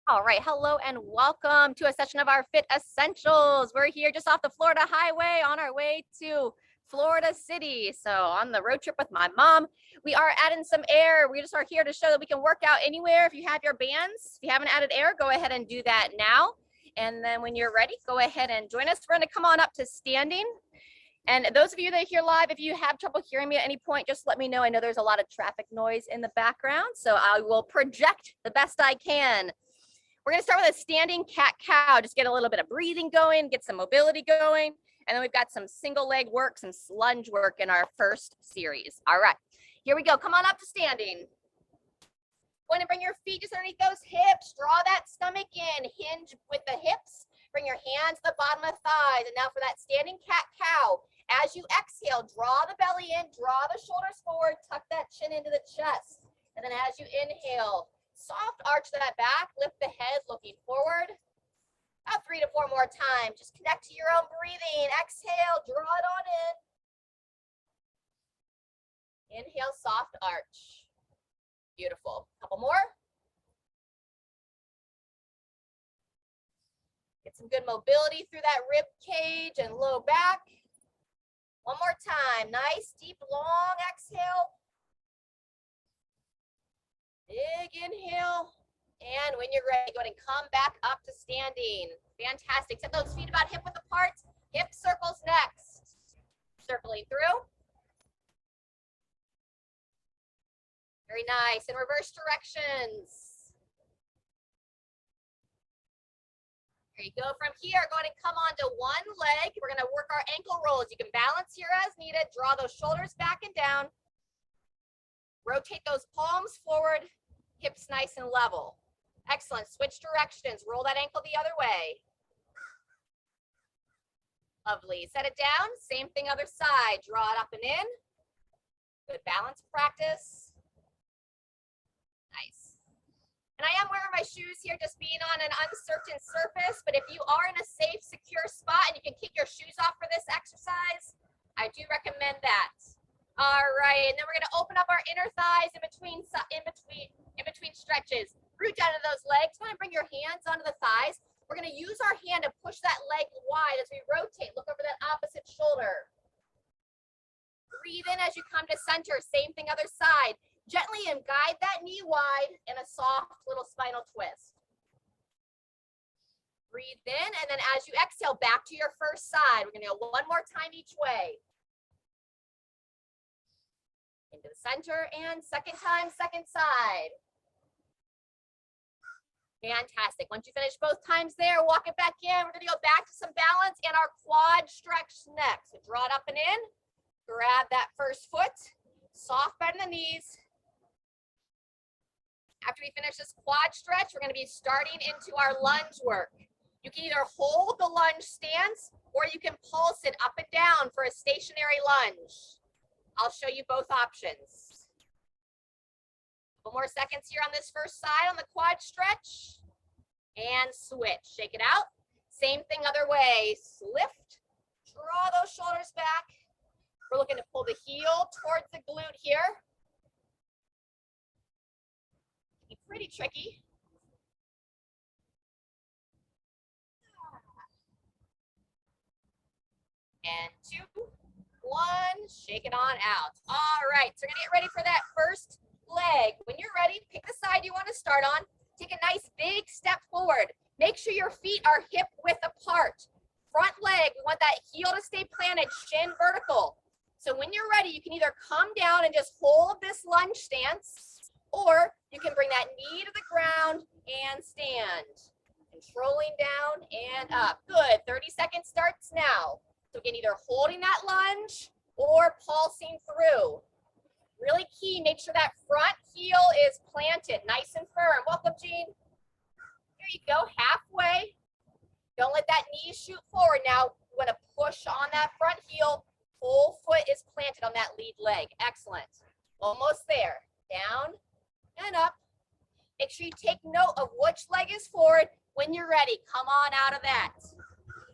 All right, hello and welcome to a session of our FitEssentials. We're here just off the Florida highway on our way to Florida City. So on the road trip with my mom, we are adding some air. We just are here to show that we can work out anywhere. If you have your bands, if you haven't added air, go ahead and do that now. And then when you're ready, go ahead and join us. We're gonna come on up to standing. And those of you that are here live, if you have trouble hearing me at any point, just let me know. I know there's a lot of traffic noise in the background, so I will project the best I can. We're gonna start with a standing cat-cow, just get a little bit of breathing going, get some mobility going, and then we've got some single leg work, some lunge work in our first series. All right, here we go. Come on up to standing. Go ahead and bring your feet just underneath those hips. Draw that stomach in, hinge with the hips. Bring your hands to the bottom of the thighs. And now for that standing cat-cow, as you exhale, draw the belly in, draw the shoulders forward, tuck that chin into the chest. And then as you inhale, soft arch that back, lift the head looking forward. About 3 to 4 more times. Just connect to your own breathing. Exhale, draw it on in. Inhale, soft arch. Beautiful. Couple more. Get some good mobility through that rib cage and low back. One more time. Nice, deep, long exhale. Big inhale, and when you're ready, go ahead and come back up to standing. Fantastic. Set those feet about hip width apart. Hip circles next. Circling through. Very nice. In reverse directions. Here you go. From here, go ahead and come onto one leg. We're going to work our ankle rolls. You can balance here as needed. Draw those shoulders back and down. Rotate those palms forward, hips nice and level. Excellent. Switch directions. Roll that ankle the other way. Lovely. Set it down. Same thing other side. Draw it up and in. Good balance practice. Nice. And I am wearing my shoes here, just being on an uncertain surface, but if you are in a safe, secure spot and you can kick your shoes off for this exercise, I do recommend that. All right, and then we're gonna open up our inner thighs in between stretches. Root down to those legs. Go ahead and bring your hands onto the thighs. We're gonna use our hand to push that leg wide as we rotate. Look over that opposite shoulder. Breathe in as you come to center. Same thing other side. Gently and guide that knee wide in a soft little spinal twist. Breathe in, and then as you exhale, back to your first side. We're gonna go one more time each way. Into the center, and second time, second side. Fantastic. Once you finish both times there, walk it back in. We're gonna go back to some balance and our quad stretch next. So draw it up and in, grab that first foot, soft bend the knees. After we finish this quad stretch, we're gonna be starting into our lunge work. You can either hold the lunge stance or you can pulse it up and down for a stationary lunge. I'll show you both options. Couple more seconds here on this first side on the quad stretch. And switch. Shake it out. Same thing other way. Lift. Draw those shoulders back. We're looking to pull the heel towards the glute here. Be pretty tricky. And 2, 1, shake it on out. All right, so we're gonna get ready for that first leg. When you're ready, pick the side you want to start on. Take a nice big step forward. Make sure your feet are hip width apart. Front leg, we want that heel to stay planted, shin vertical. So when you're ready, you can either come down and just hold this lunge stance, or you can bring that knee to the ground and stand. Controlling down and up. Good, 30 seconds starts now. So again, either holding that lunge or pulsing through. Really key, make sure that front heel is planted, nice and firm. Welcome, Jean. Here you go, halfway. Don't let that knee shoot forward. Now, you want to push on that front heel. Full foot is planted on that lead leg. Excellent. Almost there. Down and up. Make sure you take note of which leg is forward. When you're ready, come on out of that.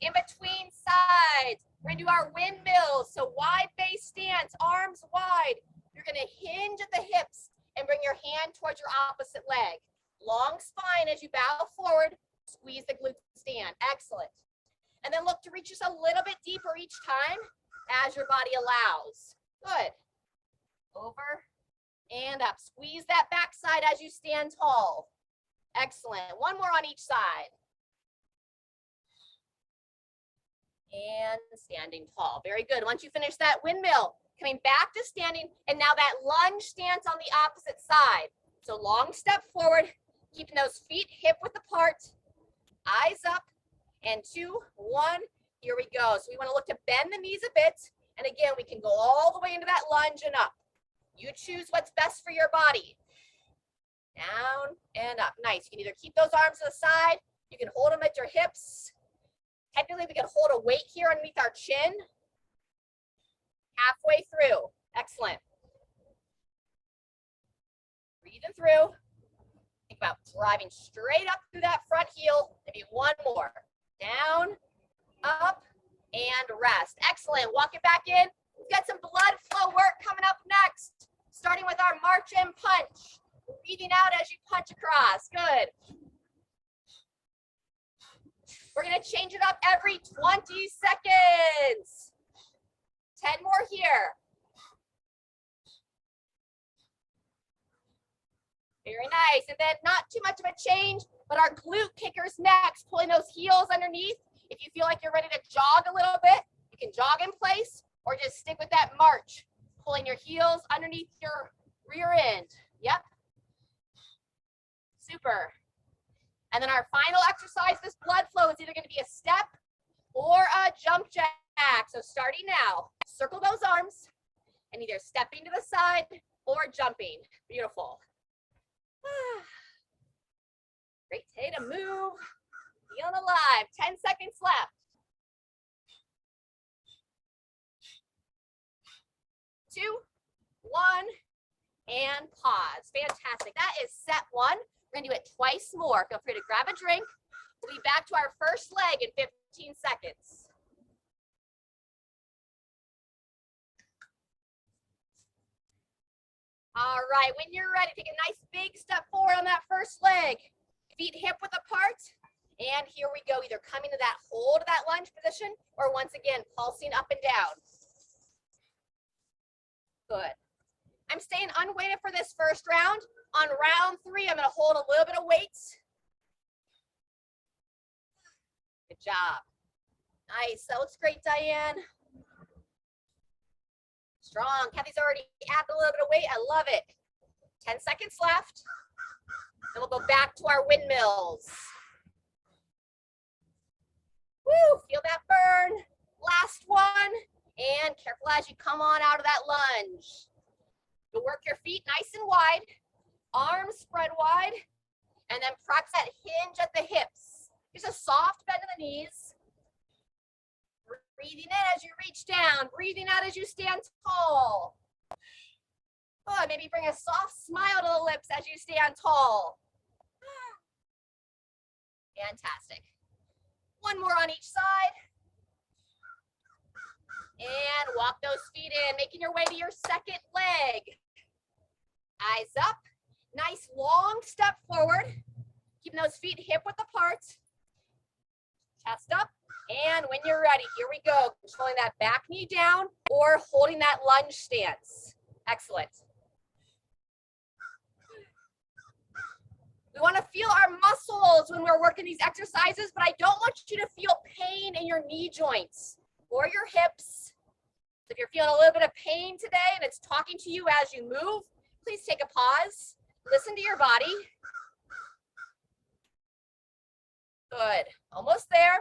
In between sides, we're gonna do our windmills. So wide base stance, arms wide. You're gonna hinge at the hips and bring your hand towards your opposite leg. Long spine as you bow forward. Squeeze the glute stand. Excellent. And then look to reach just a little bit deeper each time as your body allows. Good. Over and up. Squeeze that backside as you stand tall. Excellent. One more on each side. And standing tall. Very good. Once you finish that windmill, coming back to standing, and now that lunge stance on the opposite side. So long step forward, keeping those feet hip width apart, eyes up, and 2, 1, here we go. So we want to look to bend the knees a bit, and again, we can go all the way into that lunge and up. You choose what's best for your body. Down and up. Nice. You can either keep those arms to the side, you can hold them at your hips. Technically, we can hold a weight here underneath our chin. Halfway through. Excellent. Breathing through. Think about driving straight up through that front heel. Maybe one more. Down, up, and rest. Excellent. Walk it back in. We've got some blood flow work coming up next. Starting with our march and punch. Breathing out as you punch across. Good. We're going to change it up every 20 seconds. 10 more here. Very nice. And then not too much of a change, but our glute kickers next. Pulling those heels underneath. If you feel like you're ready to jog a little bit, you can jog in place or just stick with that march. Pulling your heels underneath your rear end. Yep. Super. And then our final exercise, this blood flow is either going to be a step or a jump jack. So starting now, circle those arms and either stepping to the side or jumping. Beautiful. Great day to move. Feeling alive. 10 seconds left. 2, 1, and pause. Fantastic. That is set 1. We're going to do it twice more. Feel free to grab a drink. We'll be back to our first leg in 15 seconds. All right, when you're ready, take a nice big step forward on that first leg. Feet hip width apart. And here we go, either coming to that hold of that lunge position or once again, pulsing up and down. Good. I'm staying unweighted for this first round. On round 3, I'm going to hold a little bit of weight. Good job. Nice. That looks great, Diane. Strong. Kathy's already added a little bit of weight. I love it. 10 seconds left. And we'll go back to our windmills. Woo, feel that burn. Last one. And careful as you come on out of that lunge. You'll work your feet nice and wide. Arms spread wide. And then practice that hinge at the hips. Just a soft bend of the knees. Breathing in as you reach down. Breathing out as you stand tall. Good. Maybe bring a soft smile to the lips as you stand tall. Fantastic. One more on each side. And walk those feet in, making your way to your second leg. Eyes up. Nice long step forward. Keeping those feet hip width apart. Chest up. And when you're ready, here we go. Controlling that back knee down or holding that lunge stance. Excellent. We want to feel our muscles when we're working these exercises, but I don't want you to feel pain in your knee joints or your hips. If you're feeling a little bit of pain today and it's talking to you as you move, please take a pause. Listen to your body. Good. Almost there.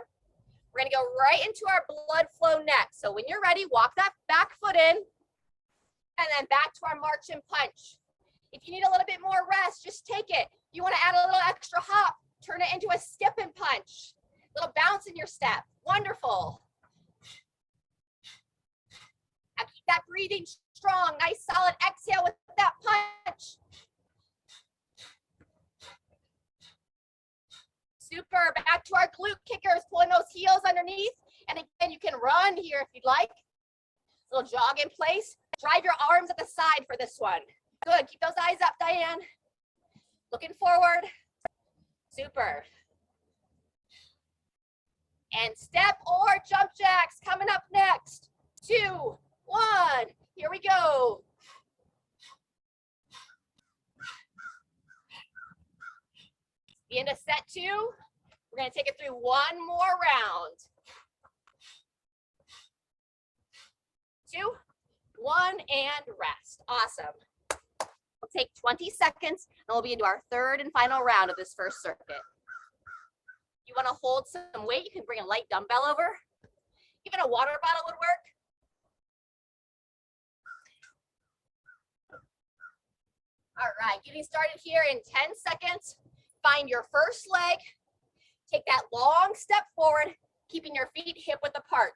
We're going to go right into our blood flow next. So when you're ready, walk that back foot in and then back to our march and punch. If you need a little bit more rest, just take it. You want to add a little extra hop, turn it into a skip and punch. A little bounce in your step. Wonderful. Now keep that breathing strong. Nice solid exhale with that punch. Super. Back to our glute kickers, pulling those heels underneath. And again, you can run here if you'd like. A little jog in place. Drive your arms at the side for this one. Good. Keep those eyes up, Diane. Looking forward. Super. And step or jump jacks coming up next. 2, 1, here we go. Into set 2, we're gonna take it through one more round. 2, 1, and rest. Awesome. We'll take 20 seconds and we'll be into our third and final round of this first circuit. You wanna hold some weight, you can bring a light dumbbell over. Even a water bottle would work. All right, getting started here in 10 seconds. Find your first leg. Take that long step forward, keeping your feet hip width apart.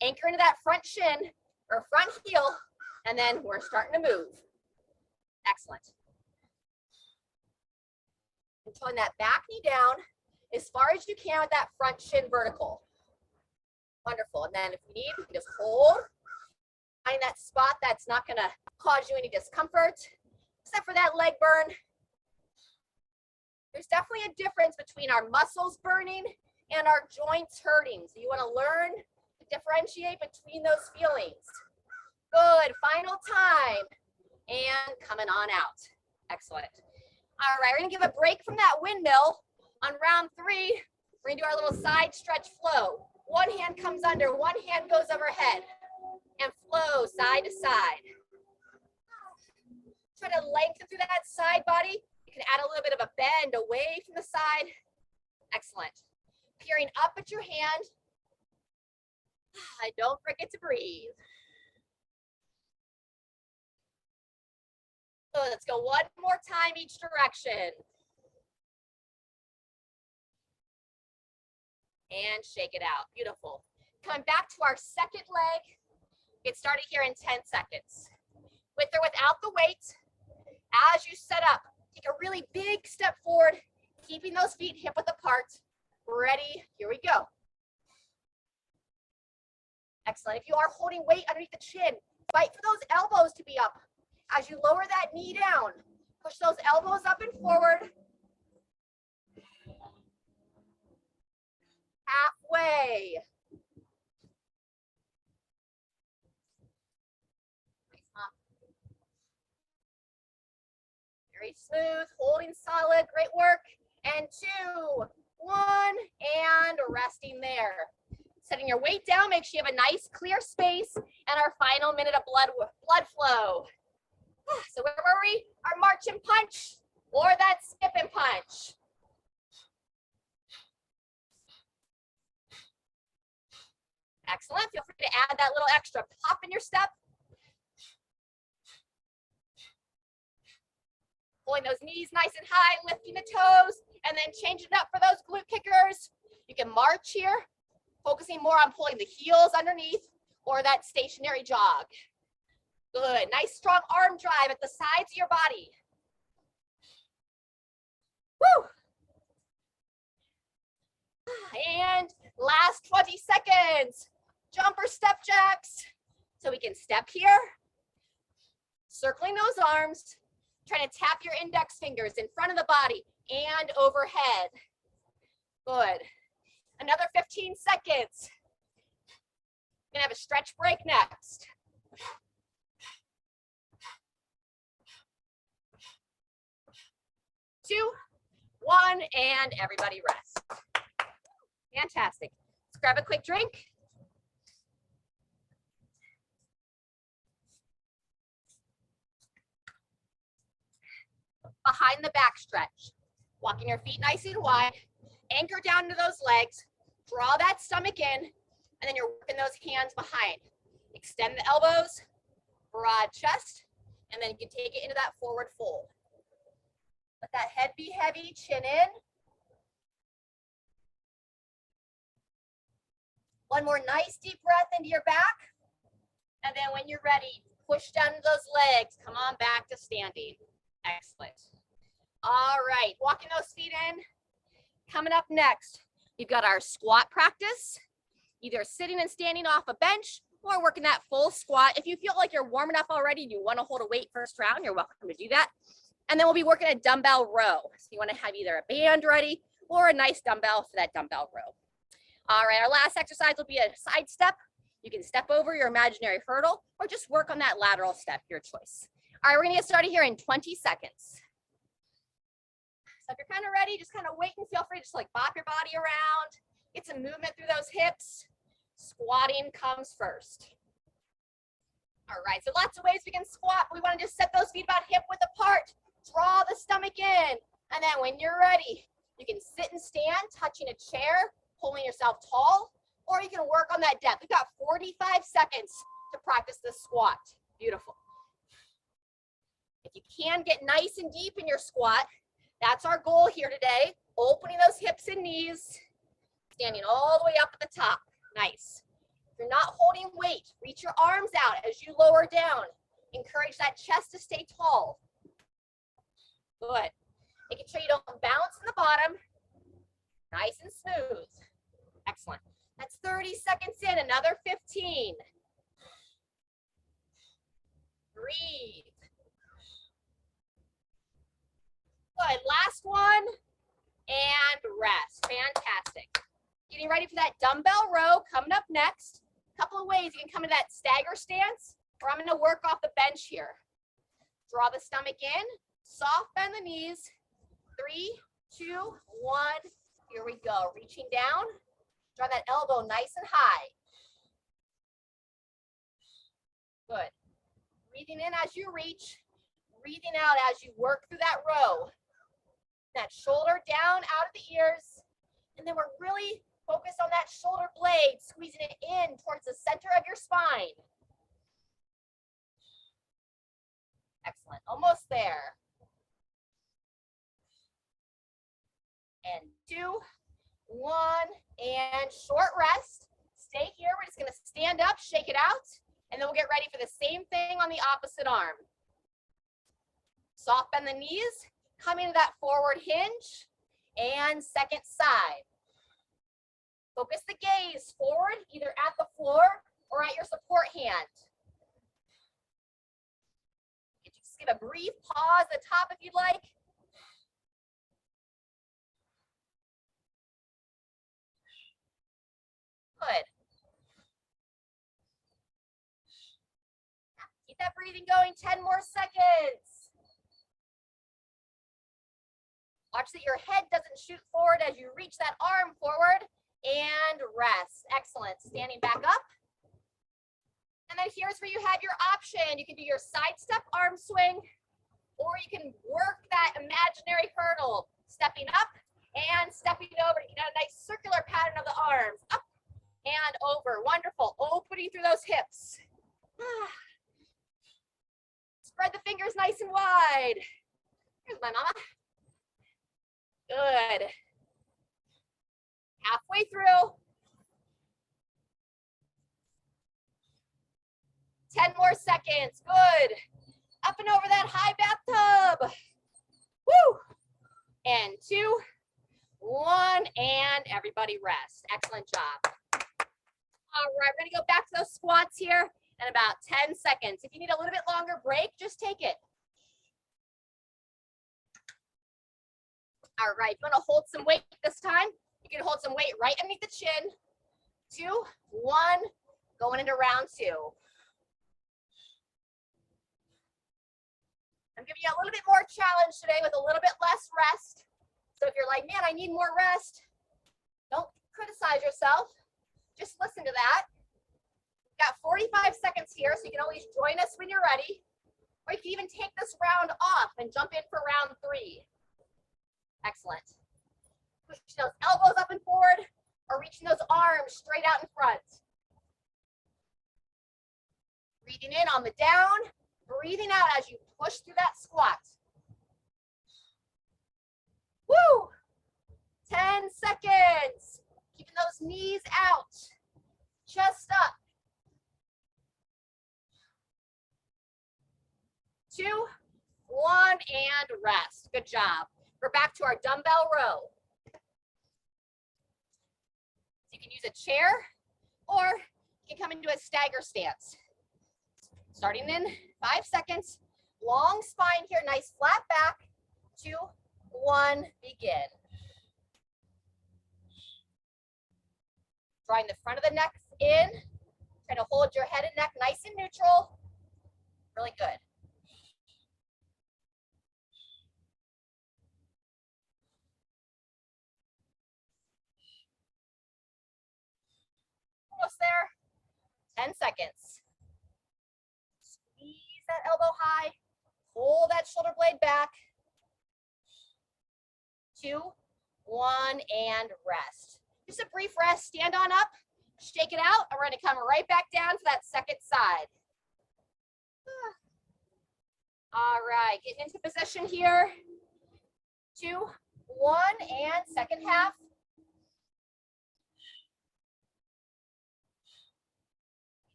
Anchor into that front shin or front heel, and then we're starting to move. Excellent. And towing that back knee down as far as you can with that front shin vertical. Wonderful. And then if you need, you can just hold. Find that spot that's not going to cause you any discomfort, except for that leg burn. There's definitely a difference between our muscles burning and our joints hurting. So you want to learn to differentiate between those feelings. Good. Final time. And coming on out. Excellent. All right, we're going to give a break from that windmill. On round 3, we're going to do our little side stretch flow. One hand comes under, one hand goes overhead. And flow side to side. Try to lengthen through that side body. You can add a little bit of a bend away from the side. Excellent. Peering up at your hand. Don't forget to breathe. So let's go one more time each direction. And shake it out. Beautiful. Coming back to our second leg. Get started here in 10 seconds. With or without the weight, as you set up, take a really big step forward, keeping those feet hip width apart. Ready? Here we go. Excellent. If you are holding weight underneath the chin, fight for those elbows to be up. As you lower that knee down, push those elbows up and forward. Halfway. Very smooth, holding solid, great work. And 2, 1, and resting there. Setting your weight down, make sure you have a nice clear space, and our final minute of blood flow. So where were we? Our march and punch, or that skip and punch. Excellent. Feel free to add that little extra pop in your step. Pulling those knees nice and high, lifting the toes, and then changing it up for those glute kickers. You can march here, focusing more on pulling the heels underneath or that stationary jog. Good. Nice strong arm drive at the sides of your body. Woo! And last 20 seconds. Jumper step jacks. So we can step here, circling those arms, trying to tap your index fingers in front of the body and overhead. Good. Another 15 seconds. We're gonna have a stretch break next. Two, 1, and everybody rest. Fantastic. Let's grab a quick drink. Behind the back stretch. Walking your feet nice and wide. Anchor down to those legs. Draw that stomach in, and then you're working those hands behind. Extend the elbows, broad chest, and then you can take it into that forward fold. Let that head be heavy, chin in. One more nice deep breath into your back. And then when you're ready, push down those legs. Come on back to standing. Excellent. All right, walking those feet in. Coming up next, we've got our squat practice, either sitting and standing off a bench or working that full squat. If you feel like you're warm enough already and you want to hold a weight first round, you're welcome to do that. And then we'll be working a dumbbell row. So you want to have either a band ready or a nice dumbbell for that dumbbell row. All right, our last exercise will be a side step. You can step over your imaginary hurdle or just work on that lateral step, your choice. All right, we're gonna get started here in 20 seconds. So if you're kind of ready, just kind of wait and feel free to just like bop your body around, get some movement through those hips. Squatting comes first. All right, so lots of ways we can squat. We want to just set those feet about hip width apart, draw the stomach in, and then when you're ready, you can sit and stand, touching a chair, pulling yourself tall, or you can work on that depth. We've got 45 seconds to practice this squat. Beautiful. If you can get nice and deep in your squat, that's our goal here today. Opening those hips and knees, standing all the way up at the top. Nice. If you're not holding weight, reach your arms out as you lower down. Encourage that chest to stay tall. Good. Making sure you don't bounce in the bottom. Nice and smooth. Excellent. That's 30 seconds in, another 15. Breathe. Good, last one, and rest. Fantastic. Getting ready for that dumbbell row coming up next. A couple of ways you can come into that stagger stance, or I'm gonna work off the bench here. Draw the stomach in, soft bend the knees. 3, 2, 1, here we go. Reaching down, draw that elbow nice and high. Good. Breathing in as you reach, breathing out as you work through that row. That shoulder down out of the ears, and then we're really focused on that shoulder blade, squeezing it in towards the center of your spine. Excellent, almost there. And 2, 1, and short rest. Stay here, we're just gonna stand up, shake it out, and then we'll get ready for the same thing on the opposite arm. Soft bend the knees, come into that forward hinge, and second side. Focus the gaze forward, either at the floor or at your support hand. Just give a brief pause at the top if you'd like. Good. Keep that breathing going, 10 more seconds. Watch that your head doesn't shoot forward as you reach that arm forward, and rest. Excellent. Standing back up. And then here's where you have your option. You can do your side step arm swing, or you can work that imaginary hurdle, stepping up and stepping over. You got a nice circular pattern of the arms, up and over. Wonderful. Opening through those hips. Spread the fingers nice and wide. Here's my mama. Good. Halfway through. 10 more seconds. Good. Up and over that high bathtub. Woo. And 2, 1, and everybody rest. Excellent job. All right, we're gonna go back to those squats here in about 10 seconds. If you need a little bit longer break, just take it. All right, you wanna hold some weight this time? You can hold some weight right underneath the chin. 2, 1, going into round 2. I'm giving you a little bit more challenge today with a little bit less rest. So if you're like, man, I need more rest, don't criticize yourself. Just listen to that. We've got 45 seconds here, so you can always join us when you're ready. Or you can even take this round off and jump in for round 3. Excellent. Pushing those elbows up and forward, or reaching those arms straight out in front. Breathing in on the down, breathing out as you push through that squat. Woo! 10 seconds. Keeping those knees out, chest up. 2, 1, and rest. Good job. We're back to our dumbbell row. You can use a chair, or you can come into a stagger stance. Starting in 5 seconds, Long spine here, nice flat back. 2, 1, begin. Drawing the front of the neck in. Try to hold your head and neck nice and neutral. Really good. Almost there. 10 seconds. Squeeze that elbow high. Pull that shoulder blade back. 2, 1, and rest. Just a brief rest. Stand on up. Shake it out. And we're going to come right back down to that second side. All right. Getting into position here. 2, 1, and second half.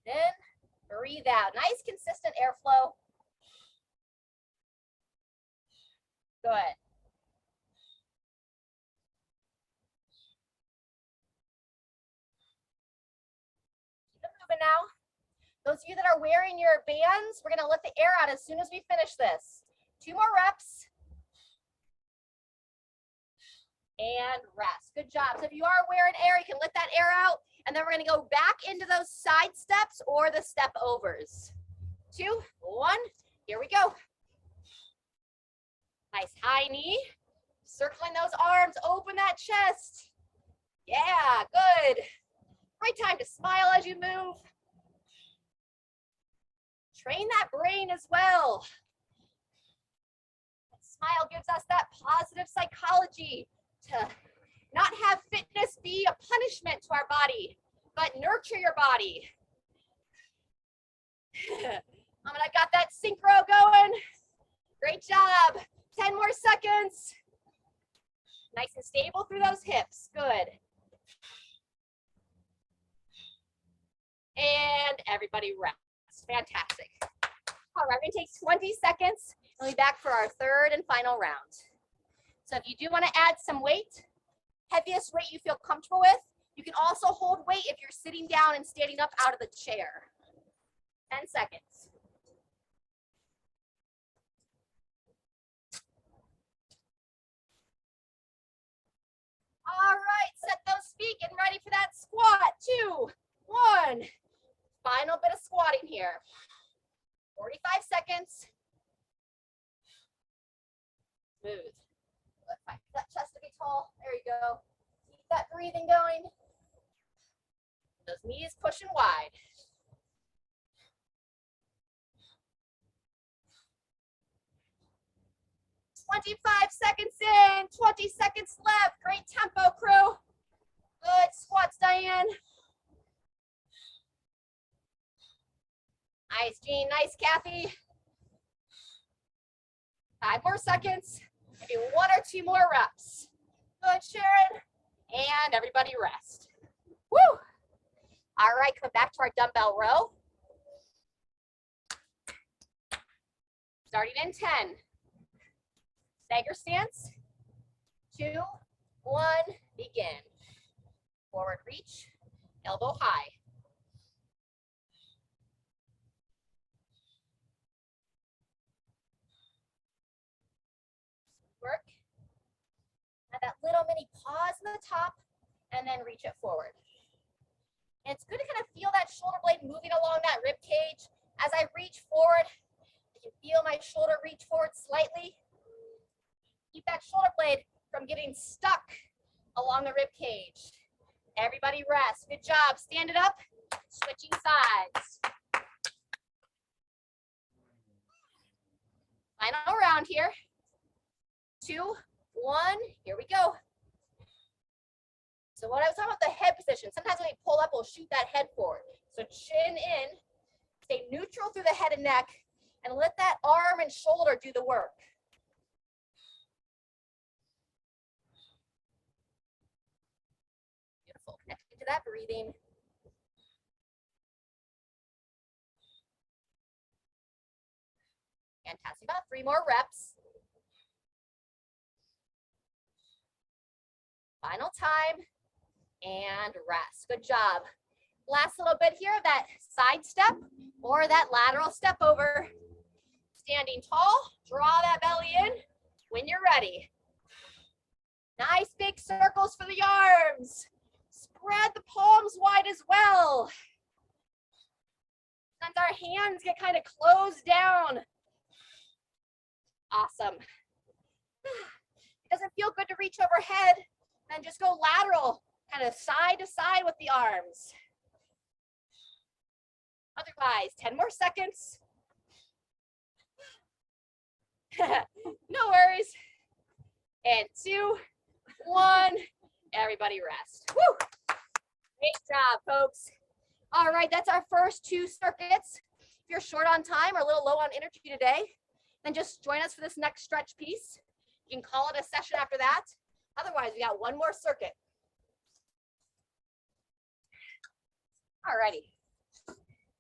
Then breathe out. Nice consistent airflow. Good. Keep it moving now. Those of you that are wearing your bands, we're going to let the air out as soon as we finish this. 2 more reps. And rest. Good job. So if you are wearing air, you can let that air out. And then we're going to go back into those side steps or the step overs. 2, 1, here we go. Nice high knee. Circling those arms, open that chest. Yeah, good. Great time to smile as you move. Train that brain as well. That smile gives us that positive psychology to not have fitness be a punishment to our body, but nurture your body. I got that synchro going. Great job. 10 more seconds. Nice and stable through those hips. Good. And everybody rest. Fantastic. All right, we're going to take 20 seconds. We'll be back for our third and final round. So if you do want to add some weight, heaviest weight you feel comfortable with, you can also hold weight if you're sitting down and standing up out of the chair. 10 seconds. All right, set those feet, getting ready for that squat. 2, 1. Final bit of squatting here. 45 seconds. Smooth. Let that chest to be tall. There you go. Keep that breathing going. Those knees pushing wide. "25 seconds in, 20 seconds left. Great tempo, crew. Good squats, Diane. Nice, Jean. Nice, Kathy. 5 more seconds. Maybe 1 or 2 more reps. Good, Sharon. And everybody rest. Woo! All right, come back to our dumbbell row. Starting in 10. Stagger stance. 2, 1, begin. Forward reach, elbow high. Work. Add that little mini pause in the top and then reach it forward. And it's good to kind of feel that shoulder blade moving along that rib cage. As I reach forward, I can feel my shoulder reach forward slightly. Keep that shoulder blade from getting stuck along the rib cage. Everybody rest. Good job. Stand it up. Switching sides. Final round here. 2, 1. Here we go. So what I was talking about, the head position. Sometimes when we pull up, we'll shoot that head forward. So chin in. Stay neutral through the head and neck. And let that arm and shoulder do the work. Beautiful. Connected to that breathing. Fantastic. About 3 more reps. Final time. And rest. Good job. Last little bit here of that side step or that lateral step over. Standing tall, draw that belly in when you're ready. Nice big circles for the arms. Spread the palms wide as well. Sometimes our hands get kind of closed down. Awesome. It doesn't feel good to reach overhead, then just go lateral, kind of side to side with the arms. Otherwise, 10 more seconds. No worries. And 2, 1, everybody rest. Woo! Great job, folks. All right, that's our first 2 circuits. If you're short on time or a little low on energy today, then just join us for this next stretch piece. You can call it a session after that. Otherwise, we got 1 more circuit. All righty.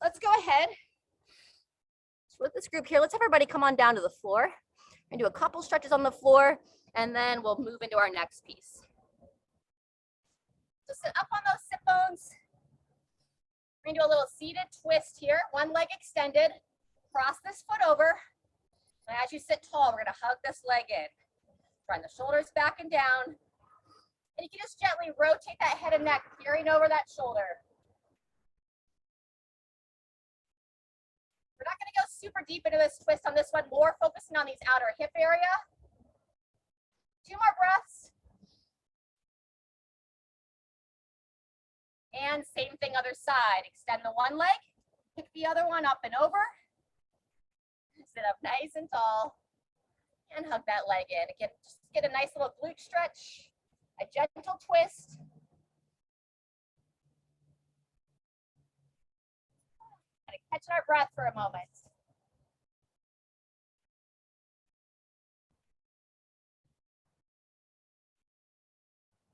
Let's go ahead. Split this group here. Let's have everybody come on down to the floor. We're gonna do a couple stretches on the floor, and then we'll move into our next piece. So sit up on those sit bones. We're gonna do a little seated twist here. One leg extended. Cross this foot over. And as you sit tall, we're gonna hug this leg in. Run the shoulders back and down. And you can just gently rotate that head and neck, carrying over that shoulder. We're not gonna go super deep into this twist on this one, more focusing on these outer hip area. 2 more breaths. And same thing other side. Extend the one leg, pick the other one up and over. Sit up nice and tall and hug that leg in. Again, just get a nice little glute stretch, a gentle twist. And catching our breath for a moment.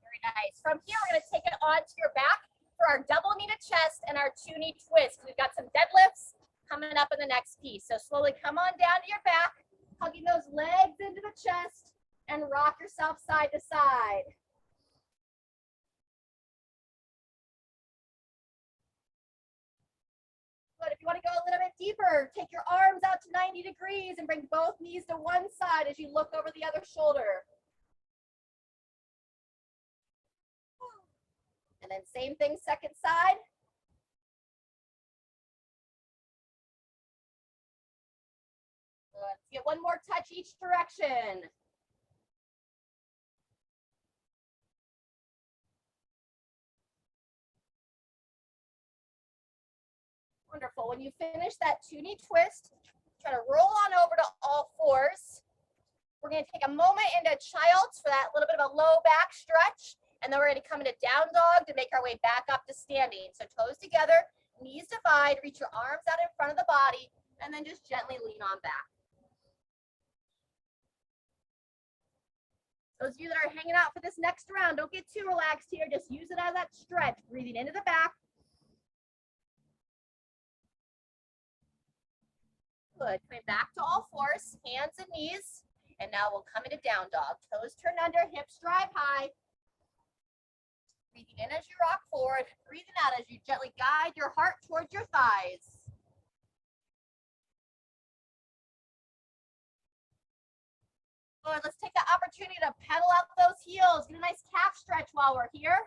Very nice. From here, we're going to take it onto your back for our double knee to chest and our 2 knee twist. We've got some deadlifts coming up in the next piece. So slowly come on down to your back, hugging those legs into the chest, and rock yourself side to side. Good. If you want to go a little bit deeper, take your arms out to 90 degrees and bring both knees to one side as you look over the other shoulder. And then same thing, second side. Let's get 1 more touch each direction. Wonderful. When you finish that 2 knee twist, try to roll on over to all 4s. We're going to take a moment into child's for that little bit of a low back stretch. And then we're going to come into down dog to make our way back up to standing. So toes together, knees divide, reach your arms out in front of the body, and then just gently lean on back. Those of you that are hanging out for this next round, don't get too relaxed here. Just use it as that stretch, breathing into the back. Good. Coming back to all 4s, hands and knees. And now we'll come into down dog. Toes turn under, hips drive high. Breathing in as you rock forward, breathing out as you gently guide your heart towards your thighs. Good. Let's take the opportunity to pedal out those heels. Get a nice calf stretch while we're here.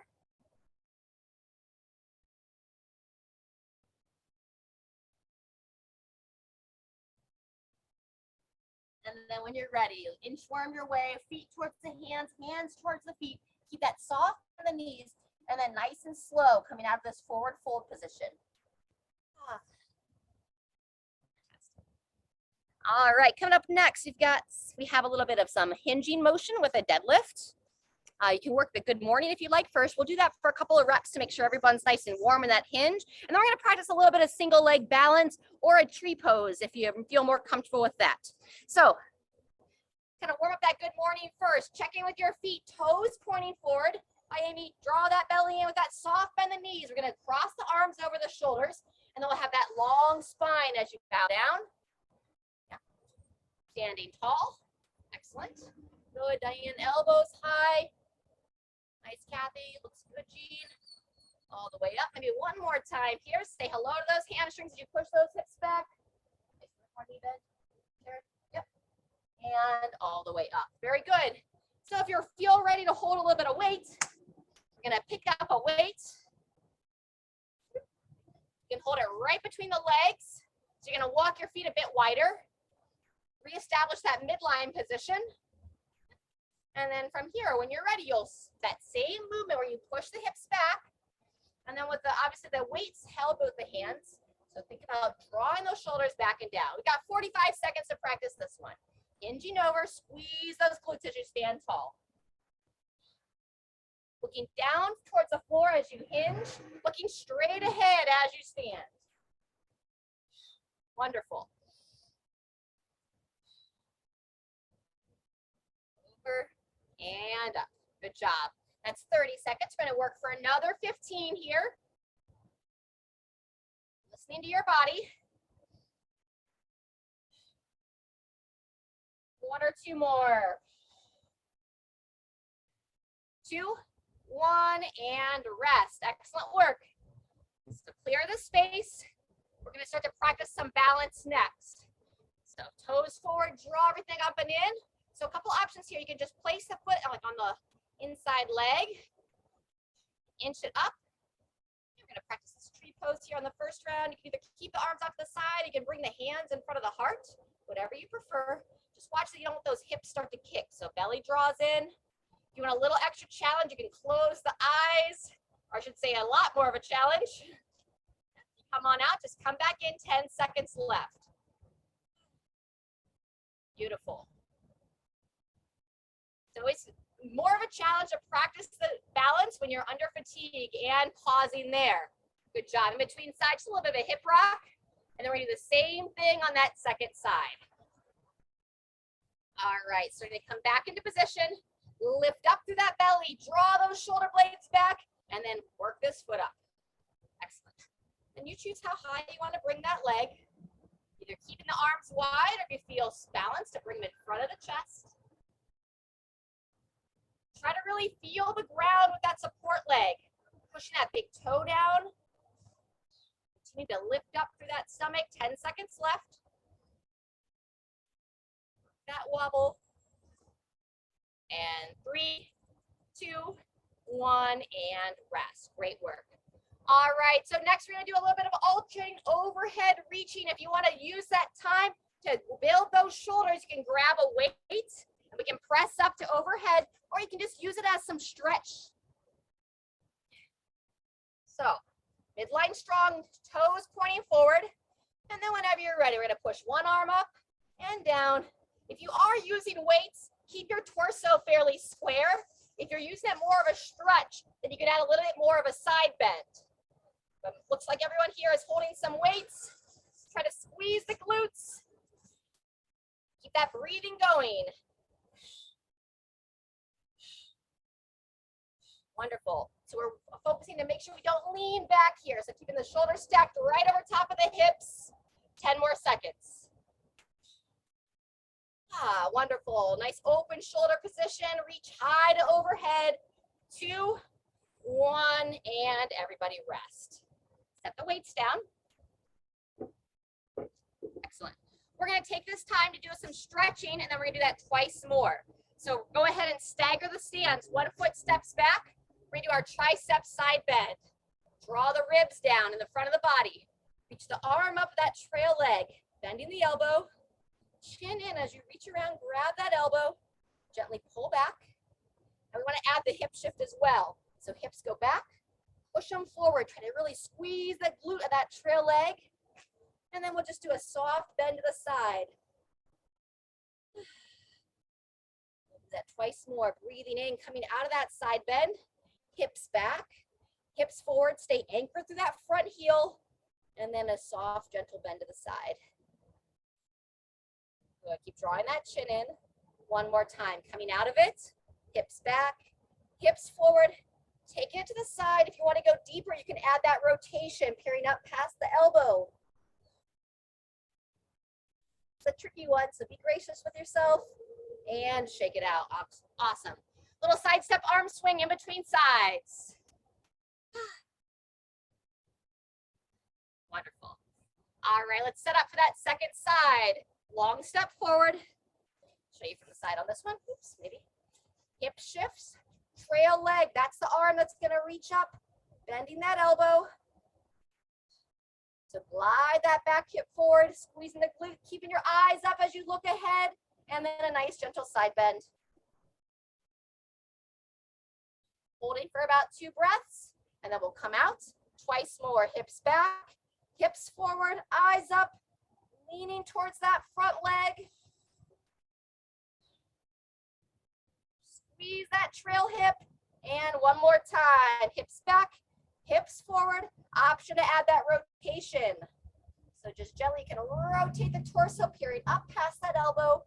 And then when you're ready, inchworm your way, feet towards the hands, hands towards the feet. Keep that soft on the knees, and then nice and slow coming out of this forward fold position. All right, coming up next, we have a little bit of some hinging motion with a deadlift. You can work the good morning if you like first. We'll do that for a couple of reps to make sure everyone's nice and warm in that hinge. And then we're going to practice a little bit of single leg balance or a tree pose if you feel more comfortable with that. So kind of warm up that good morning first. Check in with your feet, toes pointing forward. Amy, draw that belly in with that soft bend the knees. We're going to cross the arms over the shoulders, and then we'll have that long spine as you bow down. Yeah. Standing tall. Excellent. Good, Diane. Elbows high. Nice, Kathy. Looks good, Jean. All the way up. Maybe 1 more time here. Say hello to those hamstrings as you push those hips back. Nice, more knee bend. there. Yep. And all the way up. Very good. So if you feel ready to hold a little bit of weight, you're going to pick up a weight. You can hold it right between the legs. So you're going to walk your feet a bit wider. Reestablish that midline position. And then from here, when you're ready, you'll that same movement where you push the hips back. And then with the, obviously the weights held with the hands. So think about drawing those shoulders back and down. We got 45 seconds to practice this one. Hinging over, squeeze those glutes as you stand tall. Looking down towards the floor as you hinge, looking straight ahead as you stand. Wonderful. Over and up. Good job. That's 30 seconds. We're going to work for another 15 here. Listening to your body. One or two more. 2, 1, and rest. Excellent work. So clear the space. We're going to start to practice some balance next. So toes forward, draw everything up and in. So a couple options here. You can just place the foot like on the inside leg, inch it up. We're going to practice this tree pose here on the first round. You can either keep the arms off to the side. You can bring the hands in front of the heart, whatever you prefer. Just watch that you don't let those hips start to kick. So belly draws in. If you want a little extra challenge, you can close the eyes, or I should say a lot more of a challenge. Come on out, just come back in, 10 seconds left. Beautiful. So it's more of a challenge to practice the balance when you're under fatigue and pausing there. Good job. In between sides, a little bit of a hip rock, and then we're gonna do the same thing on that second side. All right, so we're gonna come back into position, lift up through that belly, draw those shoulder blades back, and then work this foot up. Excellent. And you choose how high you want to bring that leg. Either keeping the arms wide, or if you feel balanced, to bring them in front of the chest. Try to really feel the ground with that support leg. Pushing that big toe down. Continue to lift up through that stomach. 10 seconds left. That wobble. And 3, 2, 1, and rest. Great work. All right, so next we're gonna do a little bit of alternating overhead reaching. If you wanna use that time to build those shoulders, you can grab a weight and we can press up to overhead, or you can just use it as some stretch. So midline strong, toes pointing forward. And then whenever you're ready, we're gonna push one arm up and down. If you are using weights, keep your torso fairly square. If you're using it more of a stretch, then you can add a little bit more of a side bend. But it looks like everyone here is holding some weights. Try to squeeze the glutes. Keep that breathing going. Wonderful. So we're focusing to make sure we don't lean back here. So keeping the shoulders stacked right over top of the hips. 10 more seconds. Ah, wonderful. Nice open shoulder position. Reach high to overhead. 2, 1, and everybody rest. Set the weights down. Excellent. We're going to take this time to do some stretching, and then we're going to do that twice more. So go ahead and stagger the stance. 1 foot steps back. We're going to do our triceps side bend. Draw the ribs down in the front of the body. Reach the arm up that trail leg. Bending the elbow. Chin in as you reach around. Grab that elbow. Gently pull back. And we want to add the hip shift as well. So hips go back. Push them forward. Try to really squeeze that glute of that trail leg. And then we'll just do a soft bend to the side. Do that twice more. Breathing in, coming out of that side bend. Hips back. Hips forward. Stay anchored through that front heel. And then a soft, gentle bend to the side. Good. Keep drawing that chin in. One more time. Coming out of it. Hips back. Hips forward. Take it to the side. If you want to go deeper, you can add that rotation, peering up past the elbow. It's a tricky one, so be gracious with yourself and shake it out. Awesome. Little side step arm swing in between sides. Wonderful. All right, let's set up for that second side. Long step forward. Show you from the side on this one. Oops, maybe. Hip shifts. Trail leg. That's the arm that's going to reach up. Bending that elbow. So glide that back hip forward. Squeezing the glute. Keeping your eyes up as you look ahead. And then a nice gentle side bend. Holding for about 2 breaths. And then we'll come out. Twice more. Hips back. Hips forward. Eyes up. Leaning towards that front leg. Squeeze that trail hip. And one more time. Hips back, hips forward. Option to add that rotation. So just gently you can rotate the torso period up past that elbow.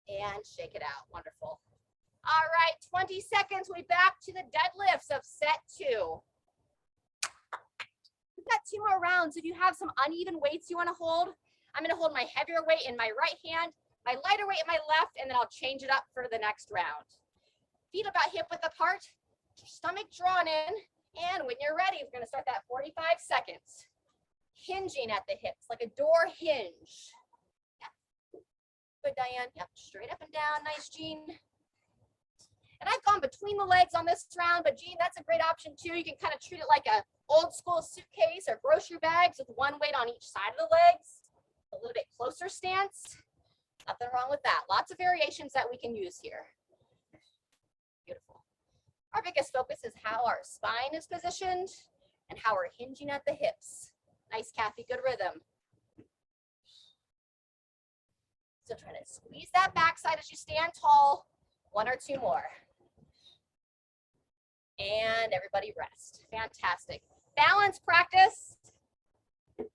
And shake it out. Wonderful. All right, 20 seconds. We'll be back to the deadlifts of set 2. We've got 2 more rounds. If you have some uneven weights you want to hold, I'm going to hold my heavier weight in my right hand, my lighter weight in my left, and then I'll change it up for the next round. Feet about hip width apart, stomach drawn in, and when you're ready, we're going to start that 45 seconds. Hinging at the hips, like a door hinge. Yep. Good, Diane. Yep, straight up and down. Nice, Jean. And I've gone between the legs on this round, but Jean, that's a great option too. You can kind of treat it like a old school suitcase or grocery bags with one weight on each side of the legs. A little bit closer stance. Nothing wrong with that. Lots of variations that we can use here. Beautiful. Our biggest focus is how our spine is positioned and how we're hinging at the hips. Nice, Kathy, good rhythm. So try to squeeze that backside as you stand tall. 1 or 2 more. And everybody rest. Fantastic. Balance practice. If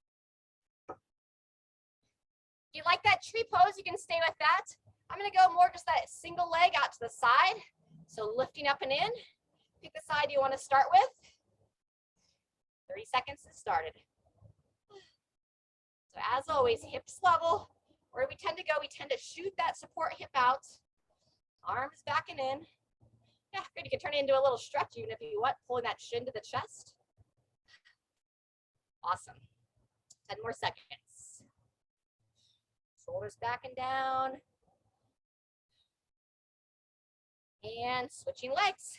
you like that tree pose, you can stay with that. I'm going to go more just that single leg out to the side. So lifting up and in. Pick the side you want to start with. 30 seconds has started. So as always, hips level. Where we tend to go, we tend to shoot that support hip out. Arms back and in. Yeah, good. You can turn it into a little stretch even if you want, pulling that shin to the chest. Awesome. 10 more seconds. Shoulders back and down. And switching legs.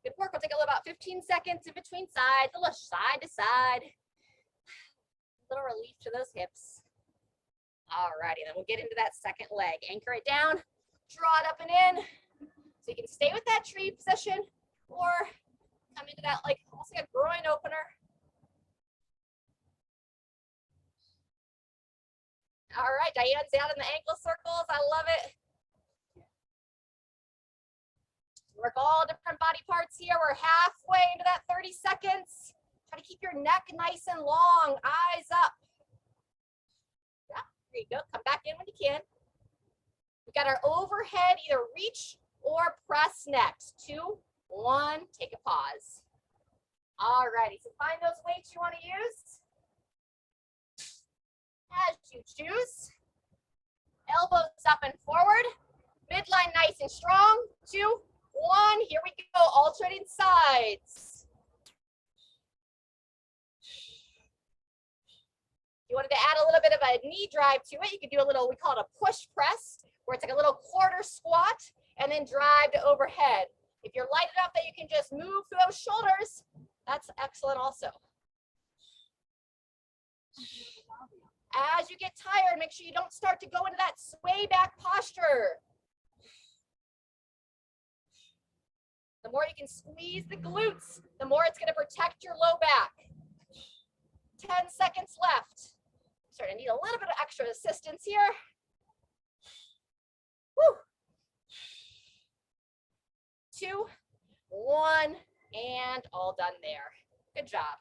Good work. We'll take about 15 seconds in between sides, a little side to side. A little relief to those hips. All righty, then we'll get into that second leg. Anchor it down, draw it up and in. So you can stay with that tree position or come into that like almost like a groin opener. All right, Diane's out in the ankle circles. I love it. Work all different body parts here. We're halfway into that 30 seconds. Try to keep your neck nice and long, eyes up. Yeah, there you go. Come back in when you can. We got our overhead, either reach or press next. 2, 1, take a pause. All righty, so find those weights you want to use. As you choose. Elbows up and forward. Midline nice and strong. 2, 1, here we go, alternating sides. If you wanted to add a little bit of a knee drive to it, you could do a little, we call it a push press, where it's like a little quarter squat and then drive to overhead. If you're light enough that you can just move through those shoulders, that's excellent also. As you get tired, make sure you don't start to go into that sway back posture. The more you can squeeze the glutes, the more it's going to protect your low back. 10 seconds left. Starting to need a little bit of extra assistance here. Woo. 2, 1, and all done there. Good job.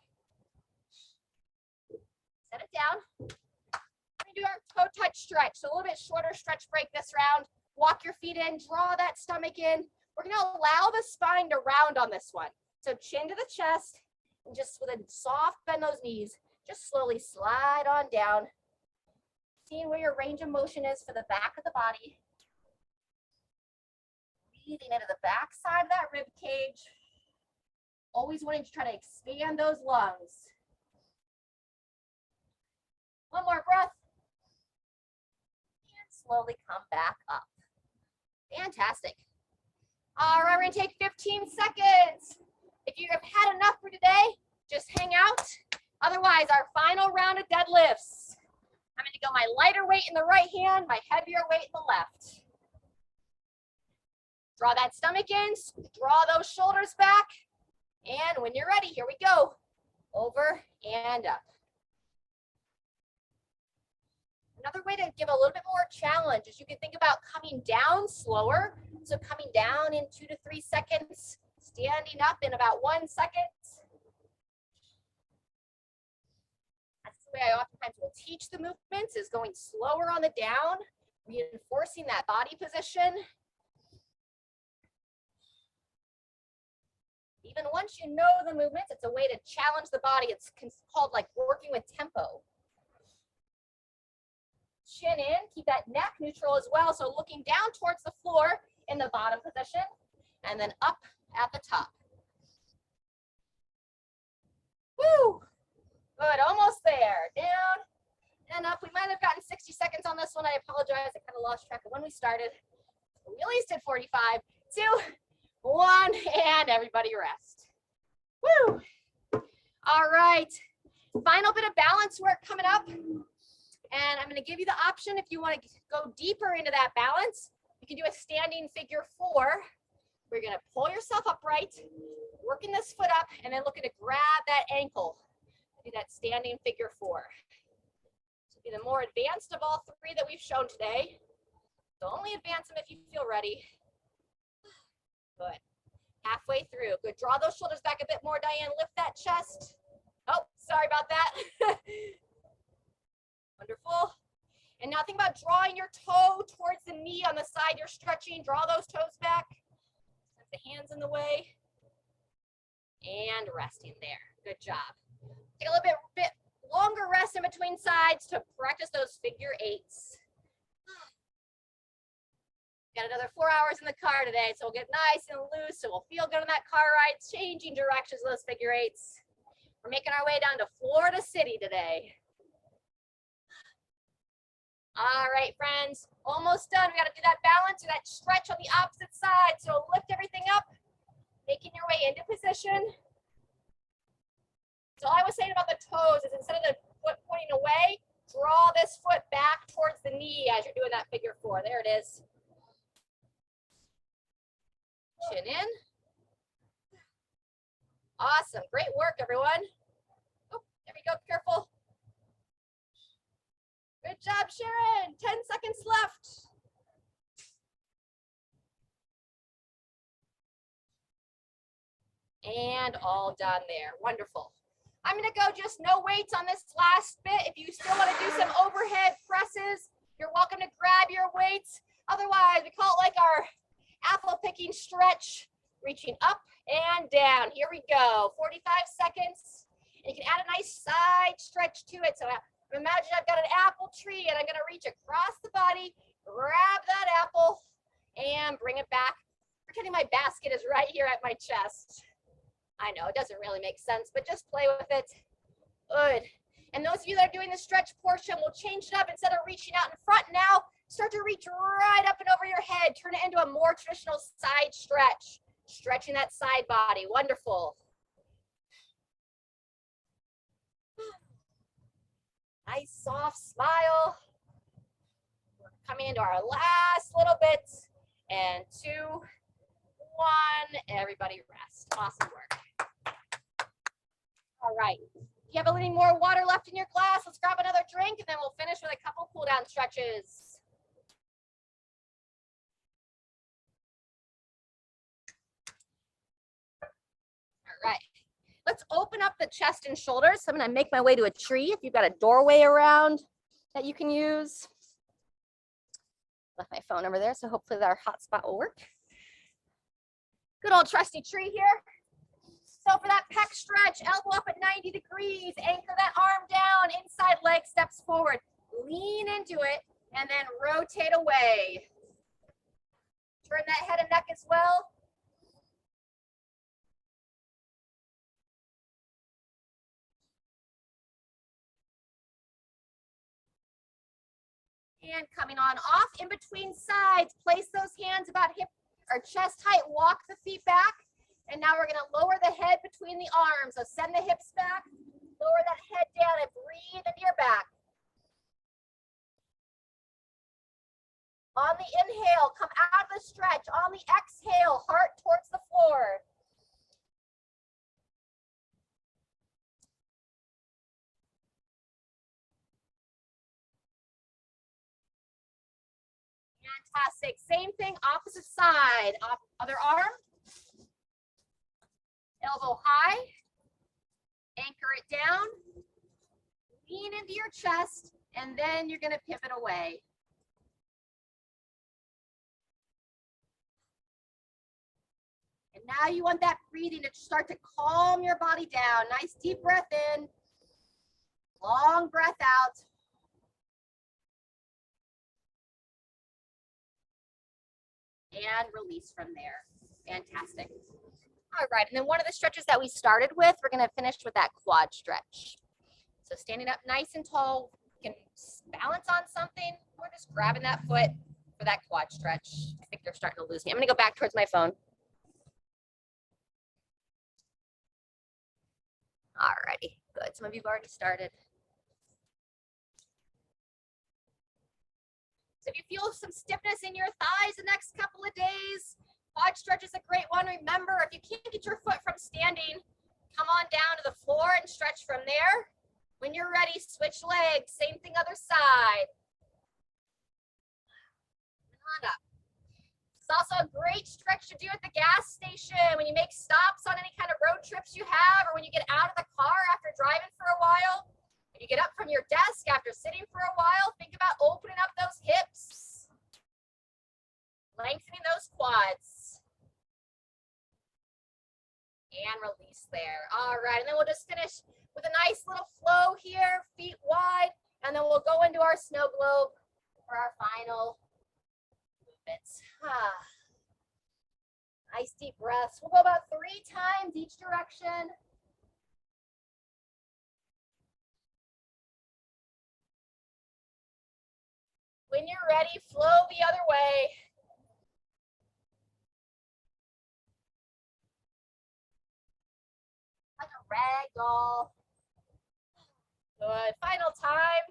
Set it down. We're going to do our toe touch stretch. So a little bit shorter stretch break this round. Walk your feet in, draw that stomach in. We're going to allow the spine to round on this one. So chin to the chest, and just with a soft bend those knees, just slowly slide on down. Seeing where your range of motion is for the back of the body. Breathing into the back side of that rib cage. Always wanting to try to expand those lungs. One more breath. slowly come back up. Fantastic. All right, we're gonna take 15 seconds. If you have had enough for today, just hang out. Otherwise, our final round of deadlifts. I'm gonna go my lighter weight in the right hand, my heavier weight in the left. Draw that stomach in, draw those shoulders back. And when you're ready, here we go. Over and up. Another way to give a little bit more challenge is you can think about coming down slower. So coming down in 2 to 3 seconds, standing up in about 1 second. That's the way I oftentimes will teach the movements, is going slower on the down, reinforcing that body position. Even once you know the movements, it's a way to challenge the body. It's called like working with tempo. Chin in, keep that neck neutral as well. So looking down towards the floor in the bottom position, and then up at the top. Woo! Good, almost there. Down and up. We might have gotten 60 seconds on this one. I apologize. I kind of lost track of when we started. We at least did 45. 2, 1, and everybody rest. Woo! All right. Final bit of balance work coming up. And I'm going to give you the option if you want to go deeper into that balance. You can do a standing figure 4. We're going to pull yourself upright, working this foot up, and then looking to grab that ankle. Do that standing figure 4. This will be the more advanced of all 3 that we've shown today. So only advance them if you feel ready. Good. Halfway through. Good. Draw those shoulders back a bit more, Diane. Lift that chest. Oh, sorry about that. Wonderful. And now think about drawing your toe towards the knee on the side you're stretching. Draw those toes back. Set the hands in the way. And resting there. Good job. Take a little bit longer rest in between sides to practice those figure 8s. Got another 4 hours in the car today, so we'll get nice and loose, so we'll feel good on that car ride, changing directions of those figure 8s. We're making our way down to Florida City today. All right, friends, almost done. We got to do that balance or that stretch on the opposite side. So lift everything up, making your way into position. So all I was saying about the toes is instead of the foot pointing away, draw this foot back towards the knee as you're doing that figure 4. There it is. Chin in. Awesome. Great work, everyone. Oh, there we go. Careful. Good job, Sharon. 10 seconds left. And all done there. Wonderful. I'm going to go just no weights on this last bit. If you still want to do some overhead presses, you're welcome to grab your weights. Otherwise, we call it like our apple picking stretch, reaching up and down. Here we go. 45 seconds. And you can add a nice side stretch to it. So imagine I've got an apple tree and I'm going to reach across the body, grab that apple, and bring it back. Pretending my basket is right here at my chest. I know it doesn't really make sense, but just play with it. Good. And those of you that are doing the stretch portion, will change it up. Instead of reaching out in front now, start to reach right up and over your head. Turn it into a more traditional side stretch. Stretching that side body. Wonderful. Nice soft smile. We're coming into our last little bit. And 2, 1, everybody rest. Awesome work. All right. If you have any more water left in your glass, let's grab another drink and then we'll finish with a couple cool down stretches. All right. Let's open up the chest and shoulders. So I'm going to make my way to a tree. If you've got a doorway around that you can use. Left my phone over there, so hopefully our hotspot will work. Good old trusty tree here. So for that pec stretch, elbow up at 90 degrees, anchor that arm down, inside leg steps forward. Lean into it and then rotate away. Turn that head and neck as well. And coming on off in between sides, place those hands about hip or chest height, walk the feet back. And now we're gonna lower the head between the arms. So send the hips back, lower that head down and breathe into your back. On the inhale, come out of the stretch. On the exhale, heart towards the floor. Fantastic. Same thing, opposite side. Other arm. Elbow high. Anchor it down. Lean into your chest, and then you're going to pivot away. And now you want that breathing to start to calm your body down. Nice deep breath in. Long breath out. And release from there. Fantastic. All right, and then one of the stretches that we started with, we're gonna finish with that quad stretch. So standing up nice and tall, you can balance on something or just grabbing that foot for that quad stretch. I think they're starting to lose me. I'm gonna go back towards my phone. All righty, good. Some of you have already started. So if you feel some stiffness in your thighs the next couple of days, quad stretch is a great one. Remember, if you can't get your foot from standing, come on down to the floor and stretch from there. When you're ready, switch legs. Same thing, other side. On up. It's also a great stretch to do at the gas station when you make stops on any kind of road trips you have, or when you get out of the car after driving for a while. When you get up from your desk after sitting for a while, think about opening up those hips, lengthening those quads, and release there. All right, and then we'll just finish with a nice little flow here, feet wide, and then we'll go into our snow globe for our final movements. Nice deep breaths. We'll go about 3 times each direction. When you're ready, flow the other way. Like a rag doll. Good. Final time.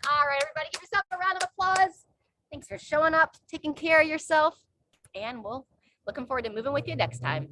All right, everybody, give yourself a round of applause. Thanks for showing up, taking care of yourself, and we'll looking forward to moving with you next time.